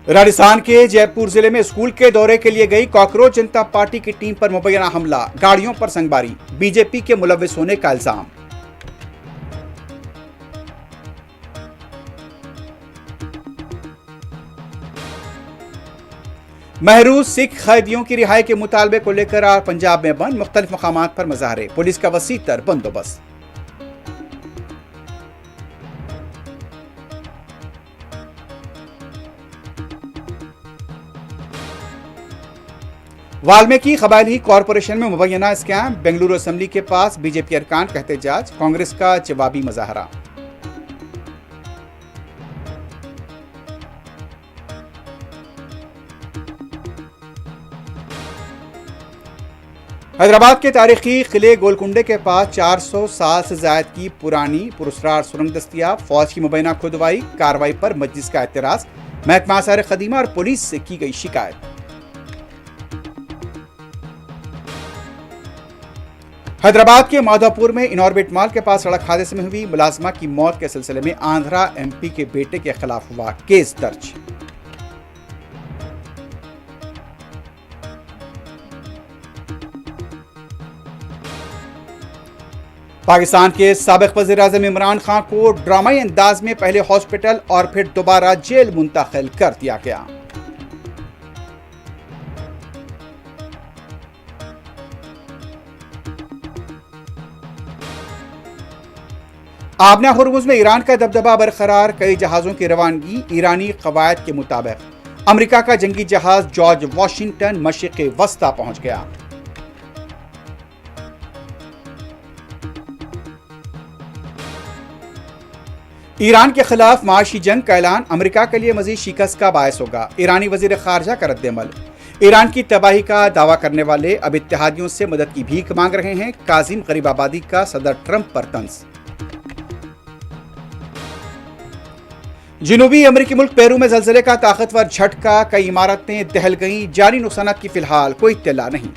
राजस्थान के जयपुर जिले में स्कूल के दौरे के लिए गई कॉकरोच जनता पार्टी की टीम पर मुबैना हमला, गाड़ियों पर संगबारी, बीजेपी के मुलव्विस होने का इल्जाम। महरूज सिख कैदियों की रिहाई के मुतालबे को लेकर आज पंजाब में बंद, मुख्तलिफ मकामात पर मुजाहरे, पुलिस का वसी तर बंदोबस्त। वाल्मीकि कबायली कॉरपोरेशन में मुबैना स्कैम, बेंगलुरु असेंबली के पास बीजेपी अरकान का एहतजाज, कांग्रेस का जवाबी मुजाहरा। हैदराबाद के तारीखी किले गोलकुंडे के पास 400 साल से ज्यादा की पुरानी पुरस्कार सुरंग दस्तियाब, फौज की मुबैना खुदवाई कार्रवाई पर मजलिस का एतराज, महकमा आसार खदीमा और पुलिस से की गई शिकायत। हैदराबाद के माधवपुर में इनऑर्बिट मॉल के पास सड़क हादसे में हुई मुलाजमा की मौत के सिलसिले में आंध्रा एमपी के बेटे के खिलाफ हुआ केस दर्ज। पाकिस्तान के साबिक वज़ीर-ए-आज़म इमरान खान को ड्रामाई अंदाज में पहले हॉस्पिटल और फिर दोबारा जेल मुंतकिल कर दिया गया। आबना हुर्मुज़ में ईरान का दबदबा बरकरार, कई जहाजों की रवानगी ईरानी कवायद के मुताबिक। अमेरिका का जंगी जहाज जॉर्ज वाशिंगटन मशरिक़ वस्ता पहुंच गया। ईरान के खिलाफ माशी जंग का ऐलान अमेरिका के लिए मजीद शिकस्त का बायस होगा, ईरानी वजीर खारजा का रद्द-ए-अमल। ईरान की तबाही का दावा करने वाले अब इत्तेहादियों से मदद की भीख मांग रहे हैं, काजिम गरीबाबादी का सदर ट्रंप पर तंज। जनूबी अमेरिकी मुल्क पेरू में जलजले का ताकतवर झटका, कई इमारतें दहल गईं, जानी नुकसानात की फिलहाल कोई इत्तला नहीं।